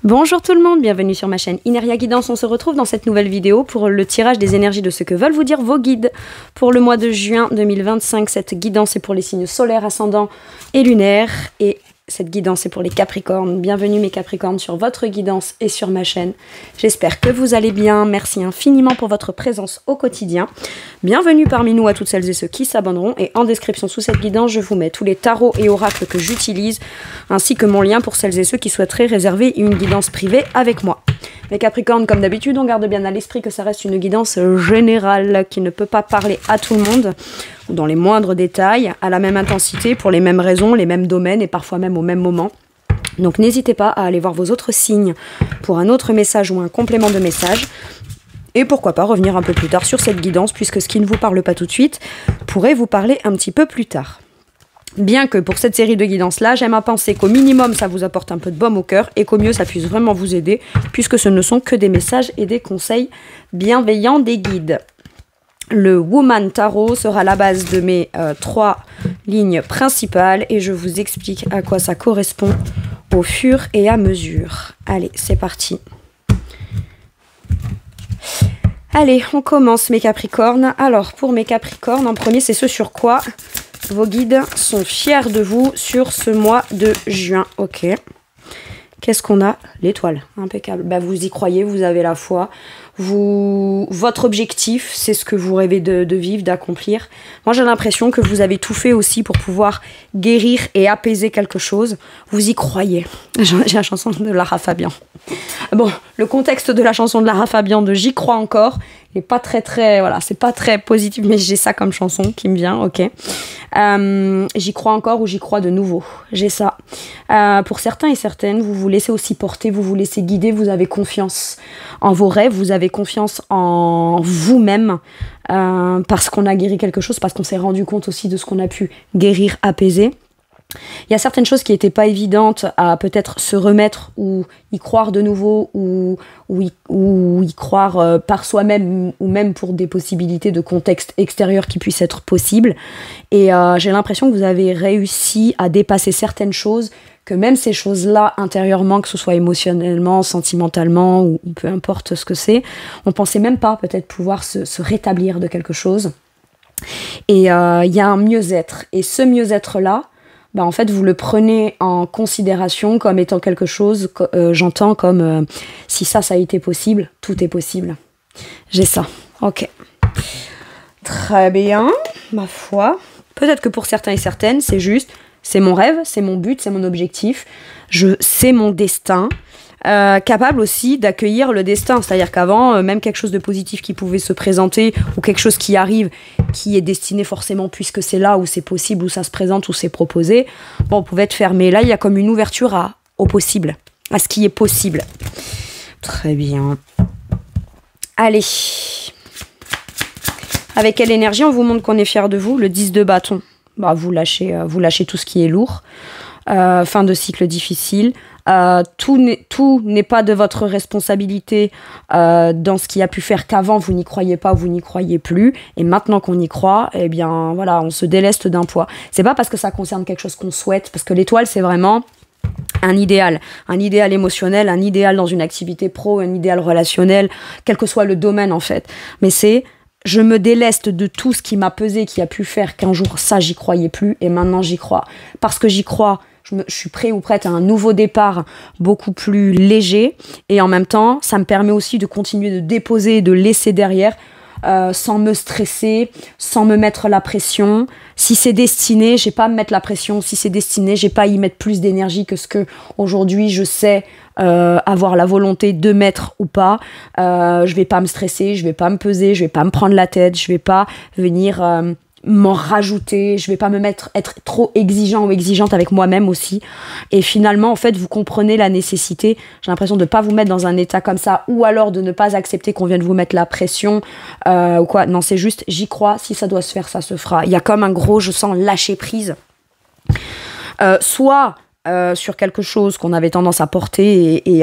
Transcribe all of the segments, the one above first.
Bonjour tout le monde, bienvenue sur ma chaîne Ineria Guidance. On se retrouve dans cette nouvelle vidéo pour le tirage des énergies de ce que veulent vous dire vos guides. Pour le mois de juin 2025, cette guidance est pour les signes solaires, ascendants et lunaires. Et cette guidance est pour les Capricornes. Bienvenue mes Capricornes sur votre guidance et sur ma chaîne. J'espère que vous allez bien. Merci infiniment pour votre présence au quotidien. Bienvenue parmi nous à toutes celles et ceux qui s'abonneront. Et en description sous cette guidance, je vous mets tous les tarots et oracles que j'utilise, ainsi que mon lien pour celles et ceux qui souhaiteraient réserver une guidance privée avec moi. Les Capricornes, comme d'habitude, on garde bien à l'esprit que ça reste une guidance générale qui ne peut pas parler à tout le monde, ou dans les moindres détails, à la même intensité, pour les mêmes raisons, les mêmes domaines et parfois même au même moment. Donc n'hésitez pas à aller voir vos autres signes pour un autre message ou un complément de message. Et pourquoi pas revenir un peu plus tard sur cette guidance, puisque ce qui ne vous parle pas tout de suite pourrait vous parler un petit peu plus tard. Bien que pour cette série de guidances-là, j'aime à penser qu'au minimum, ça vous apporte un peu de baume au cœur et qu'au mieux, ça puisse vraiment vous aider, puisque ce ne sont que des messages et des conseils bienveillants des guides. Le Woman Tarot sera la base de mes 3 lignes principales et je vous explique à quoi ça correspond au fur et à mesure. Allez, c'est parti. Allez, on commence mes Capricornes. Alors, pour mes Capricornes, en premier, c'est ce sur quoi vos guides sont fiers de vous sur ce mois de juin. Ok. Qu'est-ce qu'on a? L'étoile. Impeccable. Bah, vous y croyez, vous avez la foi. Votre objectif, c'est ce que vous rêvez de vivre, d'accomplir. Moi, j'ai l'impression que vous avez tout fait aussi pour pouvoir guérir et apaiser quelque chose. Vous y croyez. J'ai la chanson de Lara Fabian. Bon, le contexte de la chanson de Lara Fabian de J'y crois encore, il n'est pas très, voilà, c'est pas très positif, mais j'ai ça comme chanson qui me vient, ok. J'y crois encore ou j'y crois de nouveau, j'ai ça. Pour certains et certaines, vous vous laissez aussi porter, vous vous laissez guider, vous avez confiance en vos rêves, vous avez confiance en vous-même, parce qu'on a guéri quelque chose, parce qu'on s'est rendu compte aussi de ce qu'on a pu guérir, apaiser. Il y a certaines choses qui n'étaient pas évidentes à peut-être se remettre ou y croire de nouveau ou y croire par soi-même ou même pour des possibilités de contexte extérieur qui puissent être possibles. Et j'ai l'impression que vous avez réussi à dépasser certaines choses, que même ces choses-là intérieurement, que ce soit émotionnellement, sentimentalement ou peu importe ce que c'est, on pensait même pas peut-être pouvoir se rétablir de quelque chose. Et il y a un mieux-être. Et ce mieux-être-là, bah en fait, vous le prenez en considération comme étant quelque chose, j'entends comme si ça a été possible, tout est possible. J'ai ça, ok. Très bien, ma foi. Peut-être que pour certains et certaines, c'est juste, c'est mon rêve, c'est mon but, c'est mon objectif, c'est mon destin. Capable aussi d'accueillir le destin, c'est-à-dire qu'avant, même quelque chose de positif qui pouvait se présenter ou quelque chose qui arrive, qui est destiné forcément puisque c'est là où c'est possible, où ça se présente, où c'est proposé, bon, on pouvait être fermé. Là, il y a comme une ouverture au possible, à ce qui est possible. Très bien. Allez. Avec quelle énergie on vous montre qu'on est fier de vous? Le 10 de bâton. Bah, vous lâchez tout ce qui est lourd. Fin de cycle difficile. Tout n'est pas de votre responsabilité dans ce qui a pu faire qu'avant vous n'y croyez pas, vous n'y croyez plus, et maintenant qu'on y croit, eh bien voilà, on se déleste d'un poids. C'est pas parce que ça concerne quelque chose qu'on souhaite, parce que l'étoile c'est vraiment un idéal émotionnel, un idéal dans une activité pro, un idéal relationnel, quel que soit le domaine en fait. Mais c'est je me déleste de tout ce qui m'a pesé, qui a pu faire qu'un jour ça j'y croyais plus, et maintenant j'y crois. Parce que j'y crois, je suis prêt ou prête à un nouveau départ beaucoup plus léger, et en même temps ça me permet aussi de continuer de déposer et de laisser derrière sans me stresser, sans me mettre la pression. Si c'est destiné, j'ai pas à me mettre la pression. Si c'est destiné, j'ai pas à y mettre plus d'énergie que ce que aujourd'hui je sais avoir la volonté de mettre ou pas. Je vais pas me stresser, je vais pas me peser, je vais pas me prendre la tête, je vais pas venir m'en rajouter, je vais pas être trop exigeant ou exigeante avec moi-même aussi. Et finalement, en fait, vous comprenez la nécessité, j'ai l'impression de pas vous mettre dans un état comme ça, ou alors de ne pas accepter qu'on vienne vous mettre la pression, ou quoi. Non, c'est juste, j'y crois, si ça doit se faire, ça se fera. Il y a comme un gros, je sens, lâcher prise. Soit sur quelque chose qu'on avait tendance à porter et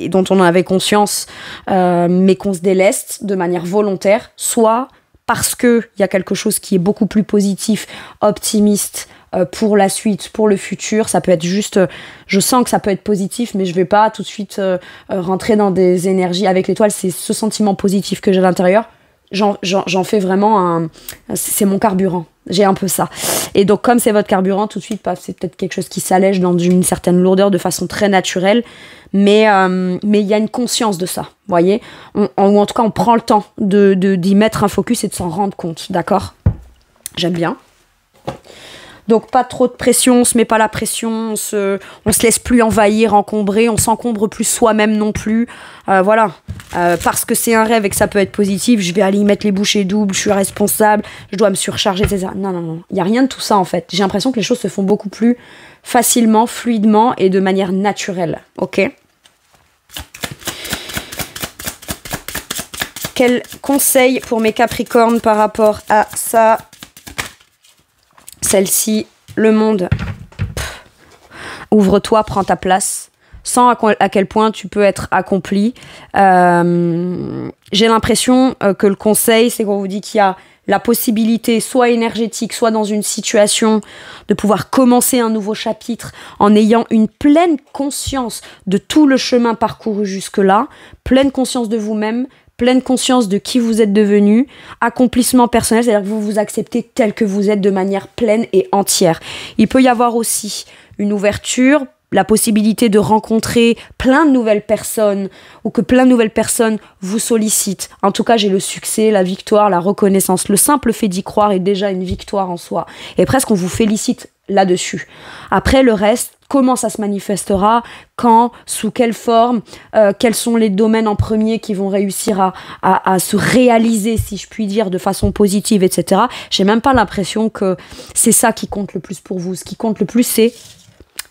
dont on avait conscience, mais qu'on se déleste de manière volontaire, soit parce qu'il y a quelque chose qui est beaucoup plus positif, optimiste, pour la suite, pour le futur. Ça peut être juste, je sens que ça peut être positif, mais je vais pas tout de suite rentrer dans des énergies avec l'étoile. C'est ce sentiment positif que j'ai à l'intérieur. J'en fais vraiment c'est mon carburant. J'ai un peu ça. Et donc, comme c'est votre carburant, tout de suite, c'est peut-être quelque chose qui s'allège dans une certaine lourdeur de façon très naturelle. Mais il y a une conscience de ça, vous voyez, ou en tout cas, on prend le temps d'y mettre un focus et de s'en rendre compte, d'accord? J'aime bien. Donc, pas trop de pression, on se met pas la pression, on se laisse plus envahir, encombrer, on s'encombre plus soi-même non plus. Voilà. Parce que c'est un rêve et que ça peut être positif, je vais aller y mettre les bouchées doubles, je suis responsable, je dois me surcharger, etc. Non. Il n'y a rien de tout ça, en fait. J'ai l'impression que les choses se font beaucoup plus facilement, fluidement et de manière naturelle. Ok? Quel conseil pour mes Capricornes par rapport à ça? Celle-ci, le monde. Ouvre-toi, prends ta place. Sens à quel point tu peux être accompli. J'ai l'impression que le conseil, c'est qu'on vous dit qu'il y a la possibilité, soit énergétique, soit dans une situation, de pouvoir commencer un nouveau chapitre en ayant une pleine conscience de tout le chemin parcouru jusque-là, pleine conscience de vous-même, pleine conscience de qui vous êtes devenu, accomplissement personnel, c'est-à-dire que vous vous acceptez tel que vous êtes de manière pleine et entière. Il peut y avoir aussi une ouverture, la possibilité de rencontrer plein de nouvelles personnes ou que plein de nouvelles personnes vous sollicitent. En tout cas, j'ai le succès, la victoire, la reconnaissance. Le simple fait d'y croire est déjà une victoire en soi. Et presque on vous félicite là-dessus. Après, le reste, comment ça se manifestera, quand, sous quelle forme, quels sont les domaines en premier qui vont réussir à se réaliser, si je puis dire, de façon positive, etc. J'ai même pas l'impression que c'est ça qui compte le plus pour vous. Ce qui compte le plus, c'est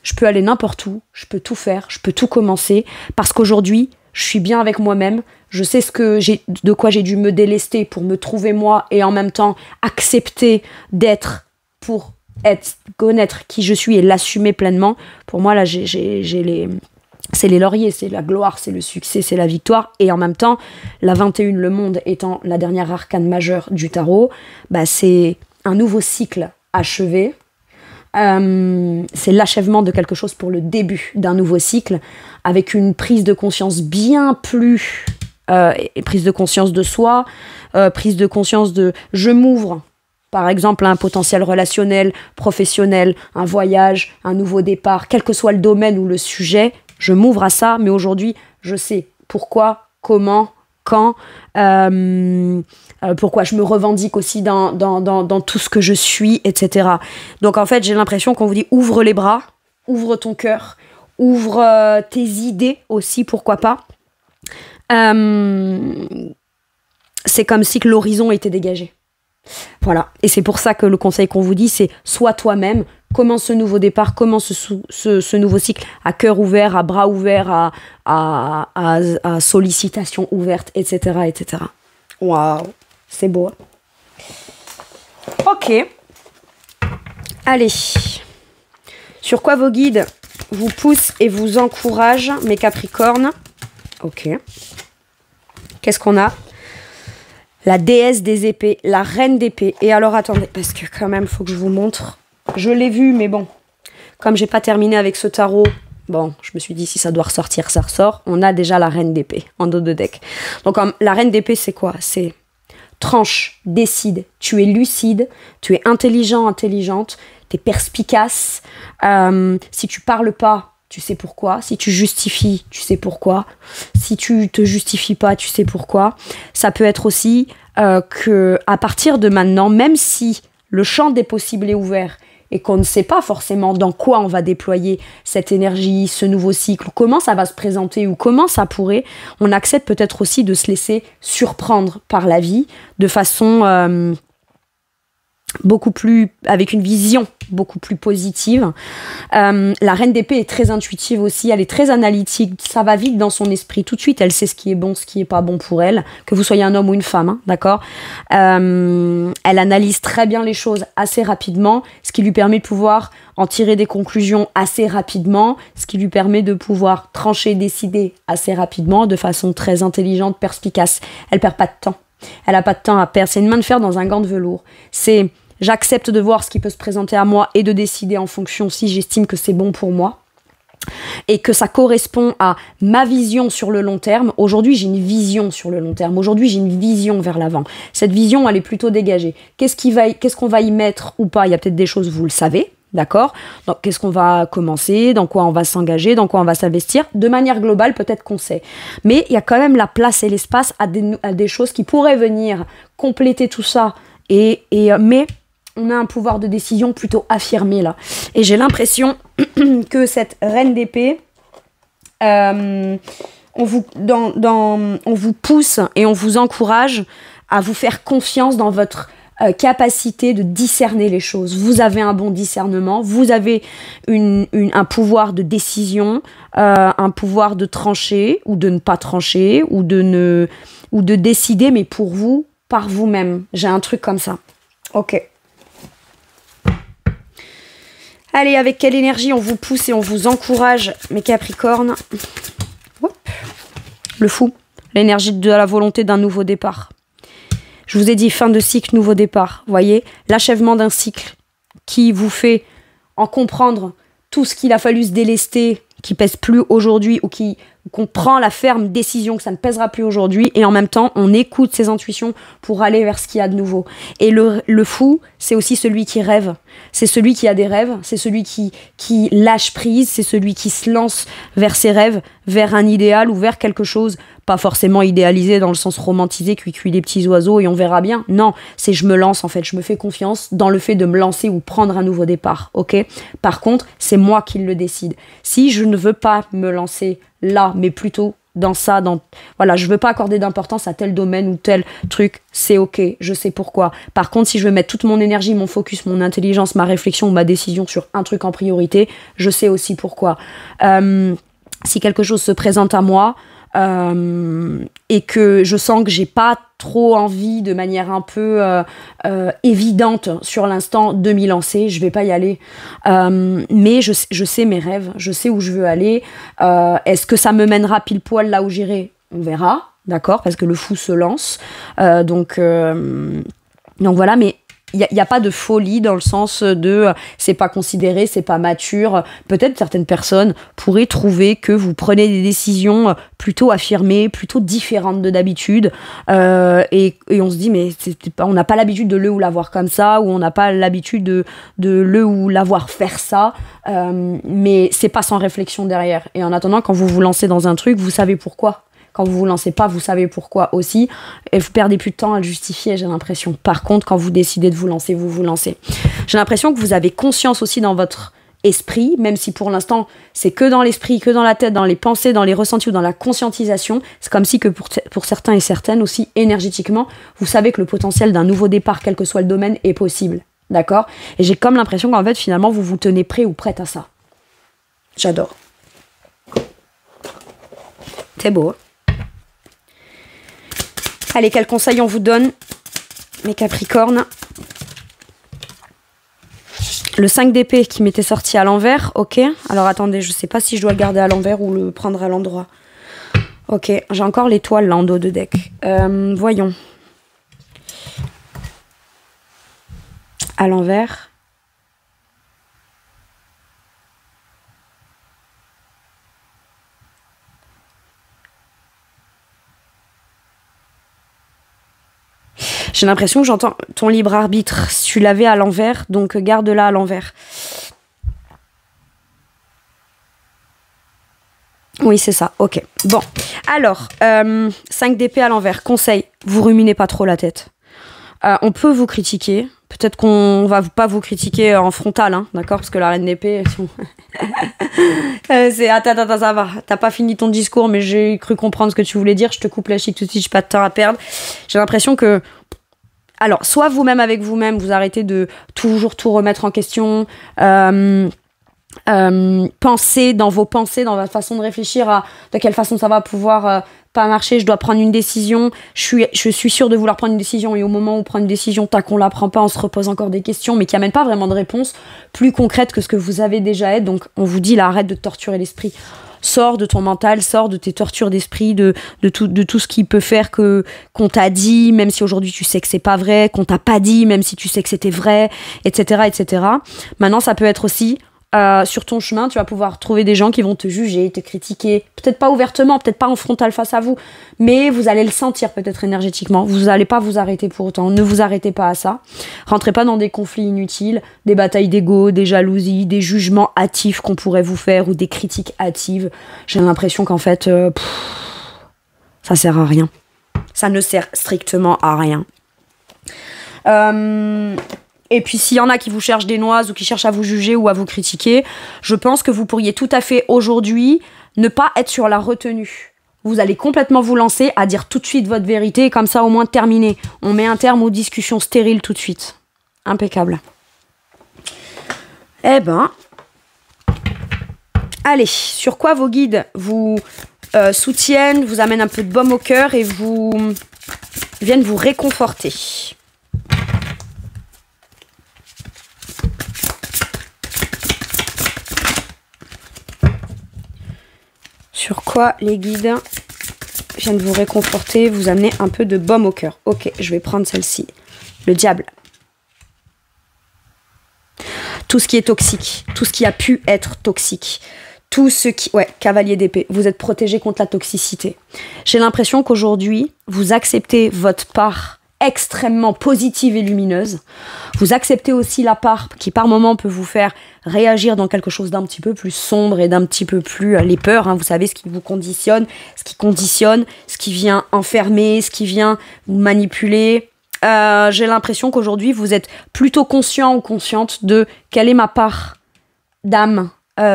je peux aller n'importe où, je peux tout faire, je peux tout commencer, parce qu'aujourd'hui, je suis bien avec moi-même, je sais de quoi j'ai dû me délester pour me trouver moi et en même temps accepter d'être pour connaître qui je suis et l'assumer pleinement. Pour moi, là, c'est les lauriers, c'est la gloire, c'est le succès, c'est la victoire. Et en même temps, la 21, le monde étant la dernière arcane majeure du tarot, c'est un nouveau cycle achevé. C'est l'achèvement de quelque chose pour le début d'un nouveau cycle, avec une prise de conscience bien plus... prise de conscience de soi, prise de conscience de je m'ouvre, par exemple, à un potentiel relationnel, professionnel, un voyage, un nouveau départ, quel que soit le domaine ou le sujet, je m'ouvre à ça, mais aujourd'hui, je sais pourquoi, comment, quand, pourquoi je me revendique aussi dans tout ce que je suis, etc. Donc en fait, j'ai l'impression qu'on vous dit ouvre les bras, ouvre ton cœur, ouvre tes idées aussi, pourquoi pas. C'est comme si que l'horizon était dégagé. Voilà, et c'est pour ça que le conseil qu'on vous dit, c'est sois toi-même, commence ce nouveau départ, commence ce nouveau cycle à cœur ouvert, à bras ouverts, à sollicitations ouvertes, etc. etc. Waouh, c'est beau. Ok. Allez. Sur quoi vos guides vous poussent et vous encouragent, mes Capricornes? Ok. Qu'est-ce qu'on a? La déesse des épées, la reine d'épées. Et alors, attendez, parce que quand même, il faut que je vous montre. Je l'ai vu, mais bon, comme j'ai pas terminé avec ce tarot, bon, je me suis dit, si ça doit ressortir, ça ressort. On a déjà la reine d'épée en dos de deck. Donc, la reine d'épée, c'est quoi? C'est tranche, décide. Tu es lucide, tu es intelligent, intelligente, tu es perspicace. Si tu parles pas, tu sais pourquoi. Si tu justifies, tu sais pourquoi. Si tu te justifies pas, tu sais pourquoi. Ça peut être aussi que à partir de maintenant, même si le champ des possibles est ouvert et qu'on ne sait pas forcément dans quoi on va déployer cette énergie, ce nouveau cycle, comment ça va se présenter ou comment ça pourrait, on accepte peut-être aussi de se laisser surprendre par la vie de façon beaucoup plus, avec une vision beaucoup plus positive. La reine d'épée est très intuitive aussi, elle est très analytique, ça va vite dans son esprit, tout de suite elle sait ce qui est bon, ce qui est pas bon pour elle, que vous soyez un homme ou une femme, hein, d'accord. Elle analyse très bien les choses assez rapidement, ce qui lui permet de pouvoir en tirer des conclusions assez rapidement, ce qui lui permet de pouvoir trancher, décider assez rapidement, de façon très intelligente, perspicace. Elle perd pas de temps. Elle a pas de temps à perdre, c'est une main de fer dans un gant de velours. C'est J'accepte de voir ce qui peut se présenter à moi et de décider en fonction si j'estime que c'est bon pour moi et que ça correspond à ma vision sur le long terme. Aujourd'hui, j'ai une vision sur le long terme. Aujourd'hui, j'ai une vision vers l'avant. Cette vision, elle est plutôt dégagée. Qu'est-ce qu'on va y mettre ou pas? Il y a peut-être des choses, vous le savez, d'accord? Donc, qu'est-ce qu'on va commencer? Dans quoi on va s'engager? Dans quoi on va s'investir? De manière globale, peut-être qu'on sait. Mais il y a quand même la place et l'espace à des choses qui pourraient venir compléter tout ça. Mais on a un pouvoir de décision plutôt affirmé là. Et j'ai l'impression que cette reine d'épée, on vous pousse et on vous encourage à vous faire confiance dans votre capacité de discerner les choses. Vous avez un bon discernement, vous avez un pouvoir de décision, un pouvoir de trancher ou de ne pas trancher ou de décider, mais pour vous, par vous-même. J'ai un truc comme ça. Ok. Allez, avec quelle énergie on vous pousse et on vous encourage, mes Capricornes? Hop. Le fou. L'énergie de la volonté d'un nouveau départ. Je vous ai dit fin de cycle, nouveau départ. Vous voyez, l'achèvement d'un cycle qui vous fait en comprendre tout ce qu'il a fallu se délester, qui pèse plus aujourd'hui ou qu'on prend la ferme décision que ça ne pèsera plus aujourd'hui et en même temps on écoute ses intuitions pour aller vers ce qu'il y a de nouveau. Et le fou, c'est aussi celui qui rêve, c'est celui qui a des rêves, c'est celui qui lâche prise, c'est celui qui se lance vers ses rêves, vers un idéal ou vers quelque chose, pas forcément idéalisé dans le sens romantisé, cuit les petits oiseaux et on verra bien. Non, c'est je me lance en fait, je me fais confiance dans le fait de me lancer ou prendre un nouveau départ, ok? Par contre, c'est moi qui le décide. Si je ne veux pas me lancer là, mais plutôt dans ça, voilà, je veux pas accorder d'importance à tel domaine ou tel truc, c'est ok, je sais pourquoi. Par contre, si je veux mettre toute mon énergie, mon focus, mon intelligence, ma réflexion ou ma décision sur un truc en priorité, je sais aussi pourquoi. Si quelque chose se présente à moi, et que je sens que j'ai pas trop envie de manière un peu évidente sur l'instant de m'y lancer, je vais pas y aller, mais je sais mes rêves, je sais où je veux aller. Est-ce que ça me mènera pile poil là où j'irai? On verra, d'accord, parce que le fou se lance, donc voilà, mais il n'y a pas de folie dans le sens de c'est pas considéré, c'est pas mature. Peut-être certaines personnes pourraient trouver que vous prenez des décisions plutôt affirmées, plutôt différentes de d'habitude, et on se dit mais on n'a pas l'habitude de le ou la voir comme ça, ou on n'a pas l'habitude de le ou la voir faire ça, mais c'est pas sans réflexion derrière. Et en attendant, quand vous vous lancez dans un truc, vous savez pourquoi. Quand vous vous lancez pas, vous savez pourquoi aussi. Et vous perdez plus de temps à le justifier, j'ai l'impression. Par contre, quand vous décidez de vous lancer, vous vous lancez. J'ai l'impression que vous avez conscience aussi dans votre esprit, même si pour l'instant, c'est que dans l'esprit, que dans la tête, dans les pensées, dans les ressentis ou dans la conscientisation. C'est comme si que pour certains et certaines aussi, énergétiquement, vous savez que le potentiel d'un nouveau départ, quel que soit le domaine, est possible. D'accord? Et j'ai comme l'impression qu'en fait, finalement, vous vous tenez prêt ou prête à ça. J'adore. C'est beau, hein? Allez, quel conseil on vous donne, mes Capricornes? Le 5 d'épée qui m'était sorti à l'envers, ok. Alors attendez, je sais pas si je dois le garder à l'envers ou le prendre à l'endroit. Ok, j'ai encore l'étoile là en dos de deck. Voyons. À l'envers. J'ai l'impression que j'entends ton libre arbitre. Tu l'avais à l'envers, donc garde-la à l'envers. Oui, c'est ça. Ok. Bon. Alors, 5 d'épée à l'envers. Conseil, vous ruminez pas trop la tête. On peut vous critiquer. Peut-être qu'on va pas vous critiquer en frontal, hein, d'accord? Parce que la reine d'épée... c'est... Attends, ça va. T'as pas fini ton discours, mais j'ai cru comprendre ce que tu voulais dire. Je te coupe la chic tout de suite, j'ai pas de temps à perdre. J'ai l'impression que... Alors, soit vous-même avec vous-même, vous arrêtez de toujours tout remettre en question, penser dans vos pensées, dans votre façon de réfléchir à de quelle façon ça va pouvoir pas marcher, je dois prendre une décision, je suis sûre de vouloir prendre une décision et au moment où on prend une décision, tac, on la prend pas, on se repose encore des questions mais qui amènent pas vraiment de réponse plus concrète que ce que vous avez déjà. Donc on vous dit là, arrête de te torturer l'esprit. Sors de ton mental, sors de tes tortures d'esprit, de tout ce qui peut faire qu'on t'a dit, même si aujourd'hui tu sais que c'est pas vrai, qu'on t'a pas dit, même si tu sais que c'était vrai, etc., etc. Maintenant, ça peut être aussi sur ton chemin, tu vas pouvoir trouver des gens qui vont te juger, te critiquer, peut-être pas ouvertement, peut-être pas en frontal face à vous, mais vous allez le sentir peut-être énergétiquement. Vous n'allez pas vous arrêter pour autant. Ne vous arrêtez pas à ça. Rentrez pas dans des conflits inutiles, des batailles d'ego, des jalousies, des jugements hâtifs qu'on pourrait vous faire ou des critiques hâtives. J'ai l'impression qu'en fait, ça sert à rien. Ça ne sert strictement à rien. Et puis s'il y en a qui vous cherchent des noises ou qui cherchent à vous juger ou à vous critiquer, je pense que vous pourriez tout à fait aujourd'hui ne pas être sur la retenue. Vous allez complètement vous lancer à dire tout de suite votre vérité et comme ça au moins terminé. On met un terme aux discussions stériles tout de suite. Impeccable. Eh ben, allez, sur quoi vos guides vous soutiennent, vous amènent un peu de baume au cœur et viennent vous réconforter. Sur quoi les guides viennent vous réconforter, vous amener un peu de baume au cœur. Ok, je vais prendre celle-ci. Le diable. Tout ce qui est toxique, tout ce qui a pu être toxique, tout ce qui... Ouais, cavalier d'épée, vous êtes protégé contre la toxicité. J'ai l'impression qu'aujourd'hui, vous acceptez votre part extrêmement positive et lumineuse. Vous acceptez aussi la part qui par moment peut vous faire réagir dans quelque chose d'un petit peu plus sombre et d'un petit peu plus les peurs, hein, vous savez, ce qui vous conditionne, ce qui conditionne, ce qui vient enfermer, ce qui vient vous manipuler. J'ai l'impression qu'aujourd'hui vous êtes plutôt conscient ou consciente de quelle est ma part d'âme,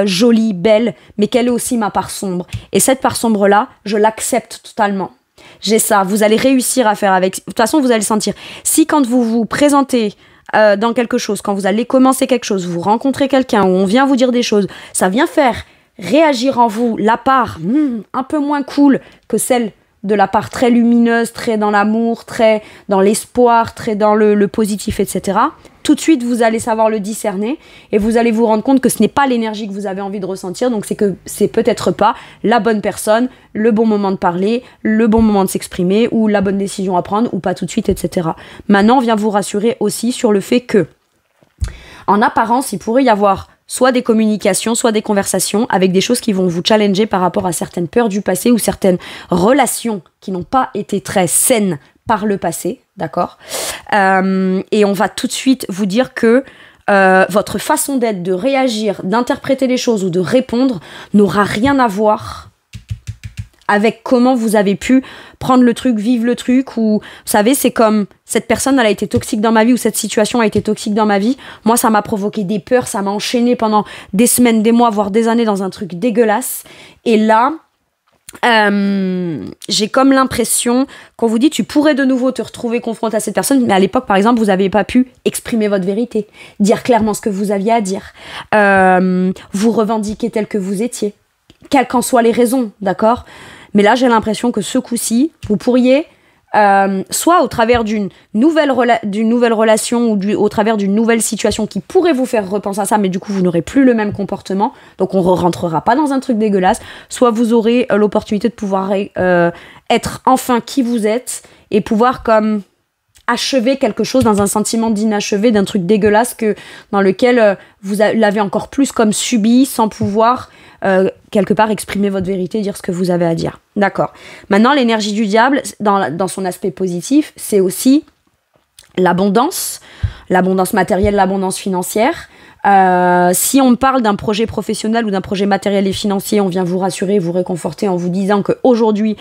jolie, belle, mais quelle est aussi ma part sombre. Et cette part sombre là, je l'accepte totalement. J'ai ça, vous allez réussir à faire avec. De toute façon, vous allez le sentir. Si quand vous vous présentez dans quelque chose, quand vous allez commencer quelque chose, vous rencontrez quelqu'un ou on vient vous dire des choses, ça vient faire réagir en vous la part un peu moins cool que celle de la part très lumineuse, très dans l'amour, très dans l'espoir, très dans le positif, etc. Tout de suite, vous allez savoir le discerner et vous allez vous rendre compte que ce n'est pas l'énergie que vous avez envie de ressentir, donc c'est que c'est peut-être pas la bonne personne, le bon moment de parler, le bon moment de s'exprimer ou la bonne décision à prendre ou pas tout de suite, etc. Maintenant, on vient vous rassurer aussi sur le fait que, en apparence, il pourrait y avoir soit des communications, soit des conversations avec des choses qui vont vous challenger par rapport à certaines peurs du passé ou certaines relations qui n'ont pas été très saines par le passé, d'accord ? Et on va tout de suite vous dire que votre façon d'être, de réagir, d'interpréter les choses ou de répondre n'aura rien à voir avec comment vous avez pu prendre le truc, vivre le truc, ou vous savez, c'est comme cette personne, elle a été toxique dans ma vie, ou cette situation a été toxique dans ma vie. Moi, ça m'a provoqué des peurs, ça m'a enchaîné pendant des semaines, des mois, voire des années dans un truc dégueulasse. Et là, j'ai comme l'impression qu'on vous dit tu pourrais de nouveau te retrouver confronté à cette personne, mais à l'époque par exemple vous n'avez pas pu exprimer votre vérité, dire clairement ce que vous aviez à dire, vous revendiquer tel que vous étiez, quelles qu'en soient les raisons, d'accord ? Mais là j'ai l'impression que ce coup-ci vous pourriez soit au travers d'une nouvelle relation ou au travers d'une nouvelle situation qui pourrait vous faire repenser à ça, mais du coup vous n'aurez plus le même comportement, donc on ne rentrera pas dans un truc dégueulasse, soit vous aurez l'opportunité de pouvoir être enfin qui vous êtes et pouvoir comme achever quelque chose dans un sentiment d'inachevé, d'un truc dégueulasse dans lequel vous l'avez encore plus comme subi sans pouvoir quelque part exprimer votre vérité, dire ce que vous avez à dire. D'accord. Maintenant, l'énergie du diable, dans son aspect positif, c'est aussi l'abondance matérielle, l'abondance financière. Si on parle d'un projet professionnel ou d'un projet matériel et financier, on vient vous rassurer, vous réconforter en vous disant qu'aujourd'hui,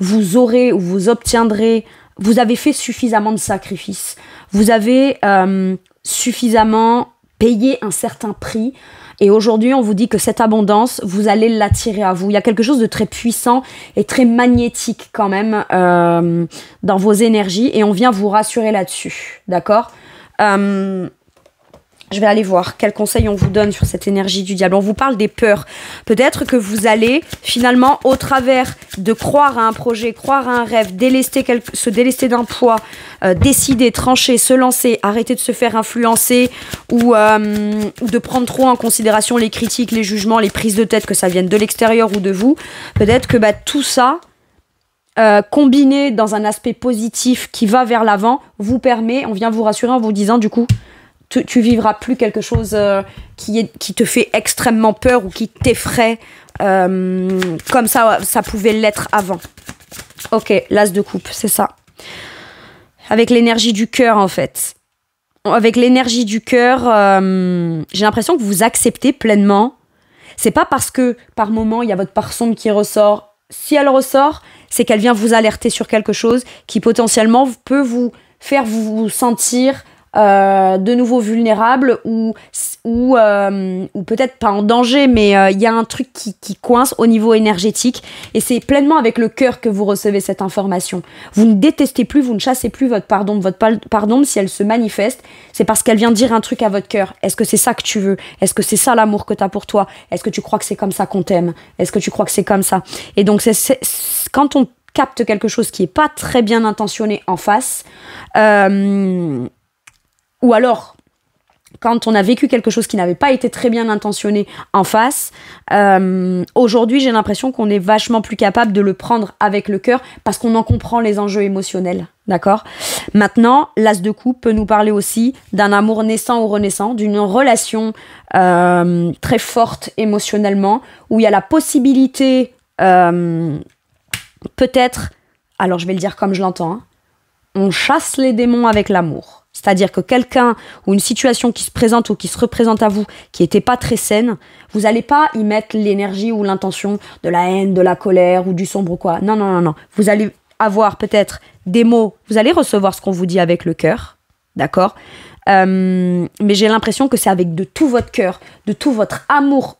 vous aurez ou vous obtiendrez, vous avez fait suffisamment de sacrifices, vous avez suffisamment payé un certain prix. Et aujourd'hui, on vous dit que cette abondance, vous allez l'attirer à vous. Il y a quelque chose de très puissant et très magnétique quand même dans vos énergies et on vient vous rassurer là-dessus, d'accord ? Je vais aller voir quels conseils on vous donne sur cette énergie du diable. On vous parle des peurs. Peut-être que vous allez finalement, au travers de croire à un projet, croire à un rêve, se délester d'un poids, décider, trancher, se lancer, arrêter de se faire influencer ou de prendre trop en considération les critiques, les jugements, les prises de tête, que ça vienne de l'extérieur ou de vous. Peut-être que tout ça, combiné dans un aspect positif qui va vers l'avant, vous permet, on vient vous rassurer en vous disant du coup, tu vivras plus quelque chose qui te fait extrêmement peur ou qui t'effraie comme ça pouvait l'être avant. Ok, l'as de coupe, c'est ça. Avec l'énergie du cœur, en fait. Avec l'énergie du cœur, j'ai l'impression que vous acceptez pleinement. C'est pas parce que, par moment, il y a votre part sombre qui ressort. Si elle ressort, c'est qu'elle vient vous alerter sur quelque chose qui, potentiellement, peut vous faire vous sentir de nouveau vulnérable ou peut-être pas en danger, mais il y a un truc qui coince au niveau énergétique et c'est pleinement avec le cœur que vous recevez cette information. Vous ne détestez plus, vous ne chassez plus votre pardon. Votre pardon, si elle se manifeste, c'est parce qu'elle vient dire un truc à votre cœur. Est-ce que c'est ça que tu veux? Est-ce que c'est ça l'amour que tu as pour toi? Est-ce que tu crois que c'est comme ça qu'on t'aime? Est-ce que tu crois que c'est comme ça? Et donc quand on capte quelque chose qui est pas très bien intentionné en face, ou alors, quand on a vécu quelque chose qui n'avait pas été très bien intentionné en face, aujourd'hui, j'ai l'impression qu'on est vachement plus capable de le prendre avec le cœur parce qu'on en comprend les enjeux émotionnels, d'accord? Maintenant, l'as de coupe peut nous parler aussi d'un amour naissant ou renaissant, d'une relation très forte émotionnellement, où il y a la possibilité, peut-être, alors je vais le dire comme je l'entends, hein, on chasse les démons avec l'amour. C'est-à-dire que quelqu'un ou une situation qui se présente ou qui se représente à vous, qui n'était pas très saine, vous n'allez pas y mettre l'énergie ou l'intention de la haine, de la colère ou du sombre ou quoi. Non, non, non, non. Vous allez avoir peut-être des mots, vous allez recevoir ce qu'on vous dit avec le cœur, d'accord ? Mais j'ai l'impression que c'est avec de tout votre cœur, de tout votre amour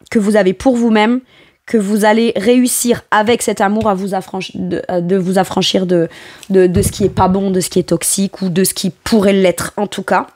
que vous avez pour vous-même, que vous allez réussir avec cet amour à vous de vous affranchir de ce qui est pas bon, de ce qui est toxique ou de ce qui pourrait l'être en tout cas.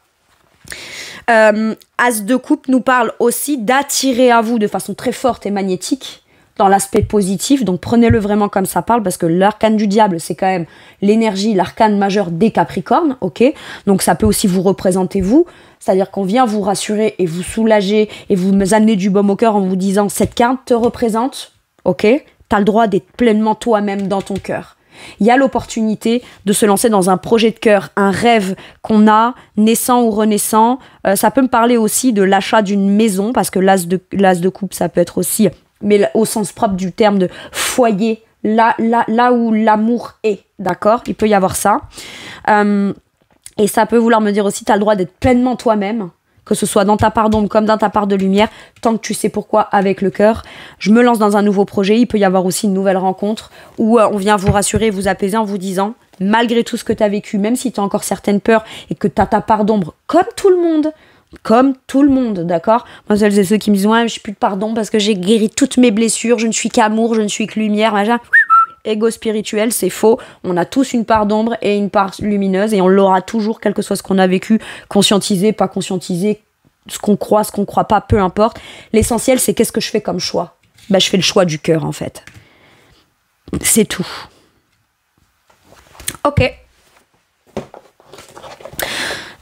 As de coupe nous parle aussi d'attirer à vous de façon très forte et magnétique dans l'aspect positif, donc prenez-le vraiment comme ça parle parce que l'arcane du diable c'est quand même l'énergie, l'arcane majeur des Capricornes, ok, donc ça peut aussi vous représenter vous, c'est-à-dire qu'on vient vous rassurer et vous soulager et vous amener du baume au cœur en vous disant cette carte te représente, ok, t'as le droit d'être pleinement toi-même dans ton cœur. Il y a l'opportunité de se lancer dans un projet de cœur, un rêve qu'on a, naissant ou renaissant. Ça peut me parler aussi de l'achat d'une maison, parce que l'as de coupe, ça peut être aussi, mais au sens propre du terme de foyer, là où l'amour est, d'accord? Il peut y avoir ça. Et ça peut vouloir me dire aussi, tu as le droit d'être pleinement toi-même, que ce soit dans ta part d'ombre comme dans ta part de lumière, tant que tu sais pourquoi avec le cœur. Je me lance dans un nouveau projet, il peut y avoir aussi une nouvelle rencontre où on vient vous rassurer, vous apaiser en vous disant, malgré tout ce que tu as vécu, même si tu as encore certaines peurs et que tu as ta part d'ombre, comme tout le monde, d'accord? Moi, celles et ceux qui me disent, ouais, je n'ai plus de pardon parce que j'ai guéri toutes mes blessures, je ne suis qu'amour, je ne suis que lumière, machin. Ego spirituel, c'est faux. On a tous une part d'ombre et une part lumineuse et on l'aura toujours, quel que soit ce qu'on a vécu, conscientisé, pas conscientisé, ce qu'on croit pas, peu importe. L'essentiel, c'est qu'est-ce que je fais comme choix? Je fais le choix du cœur, en fait. C'est tout. Ok.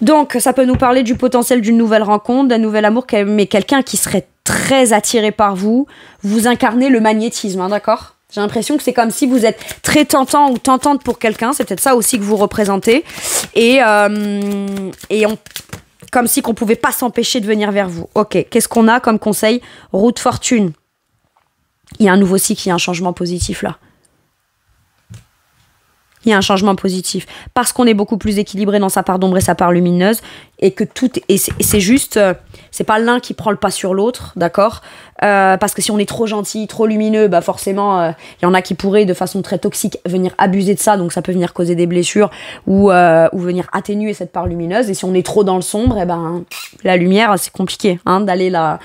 Donc, ça peut nous parler du potentiel d'une nouvelle rencontre, d'un nouvel amour, mais quelqu'un qui serait très attiré par vous. Vous incarnez le magnétisme, hein, d'accord? J'ai l'impression que c'est comme si vous êtes très tentant ou tentante pour quelqu'un. C'est peut-être ça aussi que vous représentez. Et comme si qu'on pouvait pas s'empêcher de venir vers vous. Ok, qu'est-ce qu'on a comme conseil? Route fortune. Il y a un nouveau cycle, il y a un changement positif là. Il y a un changement positif. Parce qu'on est beaucoup plus équilibré dans sa part d'ombre et sa part lumineuse. Et que tout... Et c'est juste... c'est pas l'un qui prend le pas sur l'autre, d'accord? Parce que si on est trop gentil, trop lumineux, forcément, il y en a qui pourraient, de façon très toxique, venir abuser de ça. Donc ça peut venir causer des blessures ou venir atténuer cette part lumineuse. Et si on est trop dans le sombre, la lumière, c'est compliqué hein, d'aller la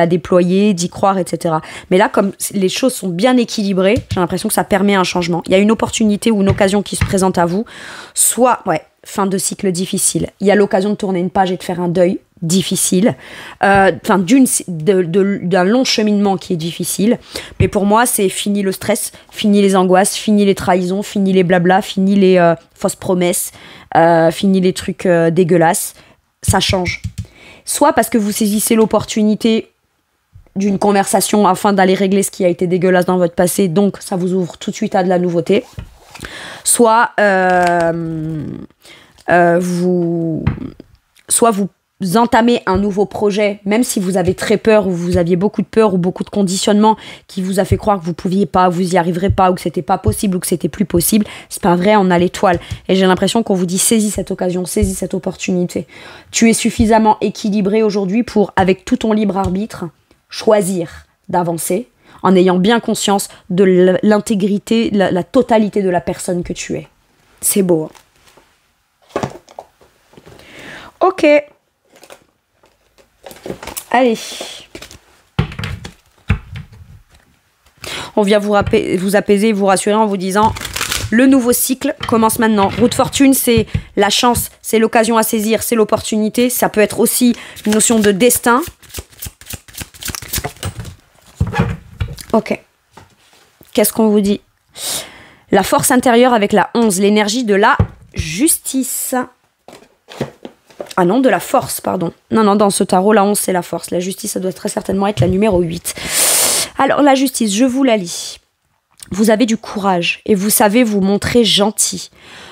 déployer, d'y croire, etc. Mais là, comme les choses sont bien équilibrées, j'ai l'impression que ça permet un changement. Il y a une opportunité ou une occasion qui se présente à vous. Soit fin de cycle difficile. Il y a l'occasion de tourner une page et de faire un deuil difficile. Enfin, d'un long cheminement qui est difficile. Mais pour moi, c'est fini le stress, fini les angoisses, fini les trahisons, fini les blabla, fini les fausses promesses, fini les trucs dégueulasses. Ça change. Soit parce que vous saisissez l'opportunité d'une conversation afin d'aller régler ce qui a été dégueulasse dans votre passé, donc ça vous ouvre tout de suite à de la nouveauté. Soit vous entamez un nouveau projet, même si vous avez très peur, ou vous aviez beaucoup de peur, ou beaucoup de conditionnement qui vous a fait croire que vous pouviez pas, vous y arriverez pas, ou que c'était pas possible, ou que c'était plus possible. C'est pas vrai, on a l'étoile. Et j'ai l'impression qu'on vous dit saisis cette occasion, saisis cette opportunité. Tu es suffisamment équilibré aujourd'hui pour, avec tout ton libre arbitre, choisir d'avancer en ayant bien conscience de l'intégrité, la totalité de la personne que tu es. C'est beau. Hein. Ok. Allez. On vient vous apaiser, vous rassurer en vous disant le nouveau cycle commence maintenant. Roue de fortune, c'est la chance, c'est l'occasion à saisir, c'est l'opportunité. Ça peut être aussi une notion de destin. Ok. Qu'est-ce qu'on vous dit? La force intérieure avec la 11, l'énergie de la justice. Ah non, de la force, pardon. Non, dans ce tarot, la 11, c'est la force. La justice, ça doit très certainement être la numéro 8. Alors, la justice, je vous la lis. Vous avez du courage et vous savez vous montrer gentil.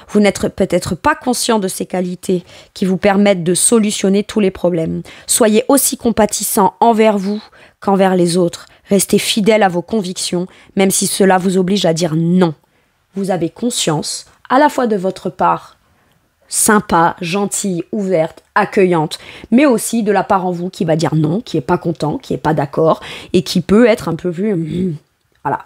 Vous n'êtes peut-être pas conscient de ces qualités qui vous permettent de solutionner tous les problèmes. Soyez aussi compatissant envers vous qu'envers les autres. Restez fidèle à vos convictions, même si cela vous oblige à dire non. Vous avez conscience, à la fois de votre part sympa, gentille, ouverte, accueillante, mais aussi de la part en vous qui va dire non, qui est pas content, qui est pas d'accord, et qui peut être un peu plus... voilà.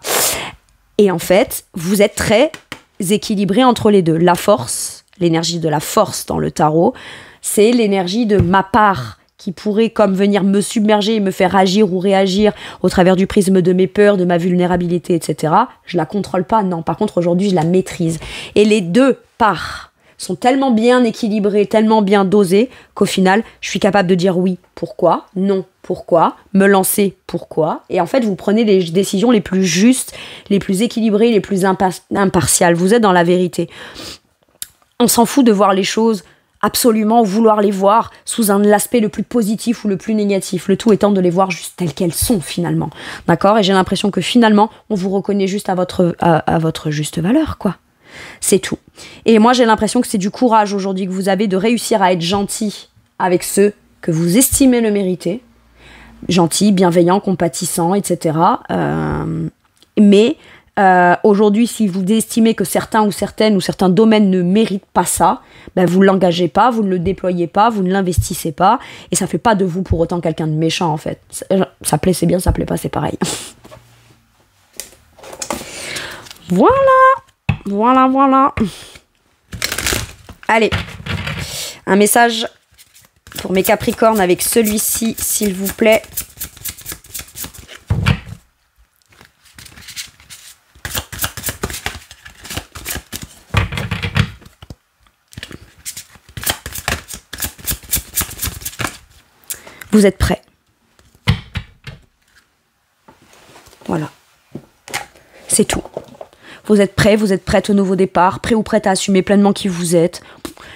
Et en fait, vous êtes très équilibré entre les deux. La force, l'énergie de la force dans le tarot, c'est l'énergie de ma part, qui pourrait comme venir me submerger et me faire agir ou réagir au travers du prisme de mes peurs, de ma vulnérabilité, etc. Je la contrôle pas, non. Par contre, aujourd'hui, je la maîtrise. Et les deux parts sont tellement bien équilibrées, tellement bien dosées, qu'au final, je suis capable de dire oui, pourquoi, non, pourquoi, me lancer, pourquoi. Et en fait, vous prenez les décisions les plus justes, les plus équilibrées, les plus impartiales. Vous êtes dans la vérité. On s'en fout de voir les choses absolument, vouloir les voir sous l'aspect le plus positif ou le plus négatif. Le tout étant de les voir juste telles qu'elles sont finalement. D'accord? Et j'ai l'impression que finalement, on vous reconnaît juste à votre juste valeur, quoi. C'est tout. Et moi, j'ai l'impression que c'est du courage aujourd'hui que vous avez de réussir à être gentil avec ceux que vous estimez le mériter. Gentil, bienveillant, compatissant, etc. Mais aujourd'hui, si vous estimez que certains ou certains domaines ne méritent pas ça, ben vous ne l'engagez pas, vous ne le déployez pas, vous ne l'investissez pas, et ça ne fait pas de vous pour autant quelqu'un de méchant, en fait. Ça plaît, c'est bien, ça plaît pas, c'est pareil. Voilà. Allez, un message pour mes Capricornes avec celui-ci, s'il vous plaît. Vous êtes prêts. Voilà. C'est tout. Vous êtes prêts, vous êtes prête au nouveau départ, prêt ou prête à assumer pleinement qui vous êtes.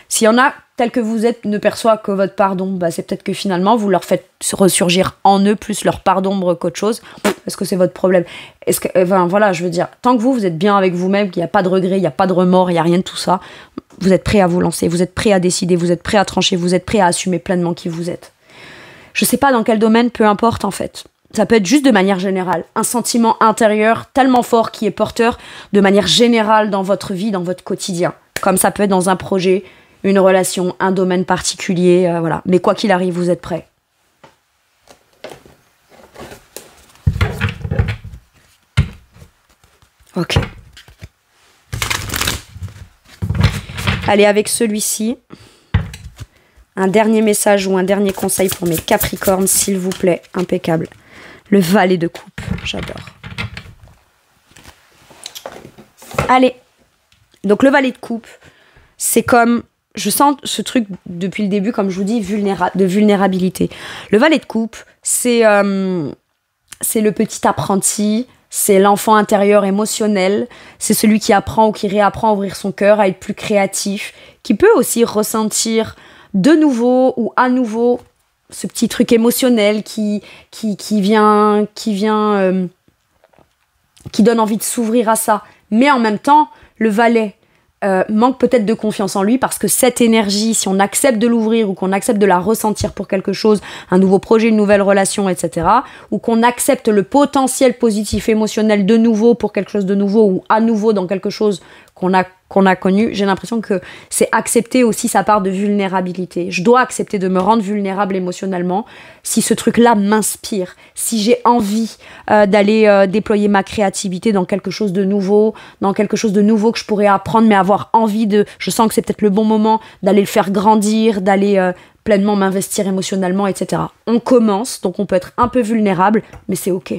S'il y en a, tel que vous êtes, ne perçoit que votre part d'ombre, bah c'est peut-être que finalement, vous leur faites ressurgir en eux plus leur part d'ombre qu'autre chose. Est-ce que c'est votre problème? Est-ce que, enfin, voilà, je veux dire, tant que vous êtes bien avec vous-même, qu'il n'y a pas de regret, il n'y a pas de remords, il n'y a rien de tout ça, vous êtes prêt à vous lancer, vous êtes prêt à décider, vous êtes prêt à trancher, vous êtes prêt à assumer pleinement qui vous êtes. Je sais pas dans quel domaine, peu importe en fait. Ça peut être juste de manière générale. Un sentiment intérieur tellement fort qui est porteur de manière générale dans votre vie, dans votre quotidien. Comme ça peut être dans un projet, une relation, un domaine particulier, voilà. Mais quoi qu'il arrive, vous êtes prêts. Ok. Allez, avec celui-ci, un dernier message ou un dernier conseil pour mes Capricornes, s'il vous plaît. Impeccable. Le valet de coupe, j'adore. Allez, donc le valet de coupe, c'est comme je sens ce truc depuis le début, comme je vous dis, de vulnérabilité. Le valet de coupe, c'est le petit apprenti, c'est l'enfant intérieur émotionnel, c'est celui qui apprend ou qui réapprend à ouvrir son cœur, à être plus créatif, qui peut aussi ressentir de nouveau ou à nouveau ce petit truc émotionnel qui donne envie de s'ouvrir à ça. Mais en même temps, le valet manque peut-être de confiance en lui parce que cette énergie, si on accepte de l'ouvrir ou qu'on accepte de la ressentir pour quelque chose, un nouveau projet, une nouvelle relation, etc., ou qu'on accepte le potentiel positif émotionnel de nouveau pour quelque chose de nouveau ou à nouveau dans quelque chose qu'on a connu, j'ai l'impression que c'est accepter aussi sa part de vulnérabilité. Je dois accepter de me rendre vulnérable émotionnellement si ce truc-là m'inspire, si j'ai envie d'aller déployer ma créativité dans quelque chose de nouveau, que je pourrais apprendre, mais avoir envie je sens que c'est peut-être le bon moment d'aller le faire grandir, d'aller pleinement m'investir émotionnellement, etc. On commence, donc on peut être un peu vulnérable, mais c'est ok.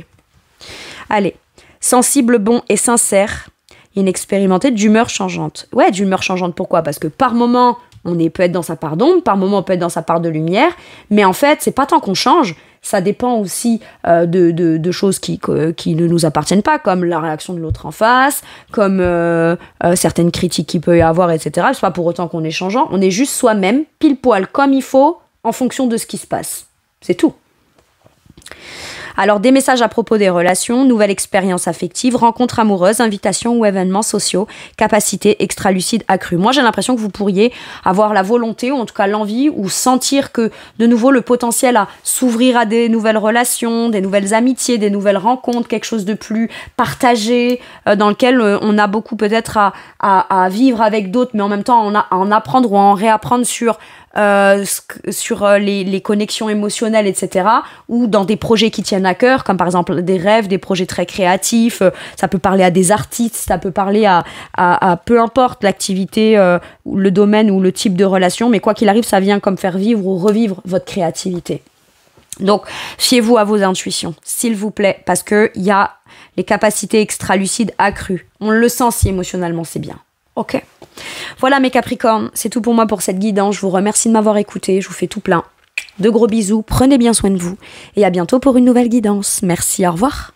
Allez, sensible, bon et sincère, inexpérimenté, d'humeur changeante. Ouais, d'humeur changeante, pourquoi? Parce que par moment, peut être dans sa part d'ombre, par moment, on peut être dans sa part de lumière, mais en fait, c'est pas tant qu'on change, ça dépend aussi de choses qui ne nous appartiennent pas, comme la réaction de l'autre en face, comme certaines critiques qu'il peut y avoir, etc. C'est pas pour autant qu'on est changeant, on est juste soi-même, pile poil, comme il faut, en fonction de ce qui se passe. C'est tout. Alors, des messages à propos des relations, nouvelles expériences affectives, rencontres amoureuses, invitations ou événements sociaux, capacité extra-lucide accrue. Moi, j'ai l'impression que vous pourriez avoir la volonté, ou en tout cas l'envie, ou sentir que, de nouveau, le potentiel à s'ouvrir à des nouvelles relations, des nouvelles amitiés, des nouvelles rencontres, quelque chose de plus partagé, dans lequel on a beaucoup peut-être à vivre avec d'autres, mais en même temps à en apprendre ou à en réapprendre sur les connexions émotionnelles, etc. Ou dans des projets qui tiennent à cœur, comme par exemple des rêves, des projets très créatifs. Ça peut parler à des artistes, ça peut parler à peu importe l'activité, le domaine ou le type de relation, mais quoi qu'il arrive, ça vient comme faire vivre ou revivre votre créativité. Donc, fiez-vous à vos intuitions, s'il vous plaît, parce qu'il y a les capacités extra-lucides accrues. On le sent si émotionnellement c'est bien. Ok. Voilà mes Capricornes, c'est tout pour moi pour cette guidance. Je vous remercie de m'avoir écouté, je vous fais tout plein de gros bisous, prenez bien soin de vous et à bientôt pour une nouvelle guidance. Merci, au revoir.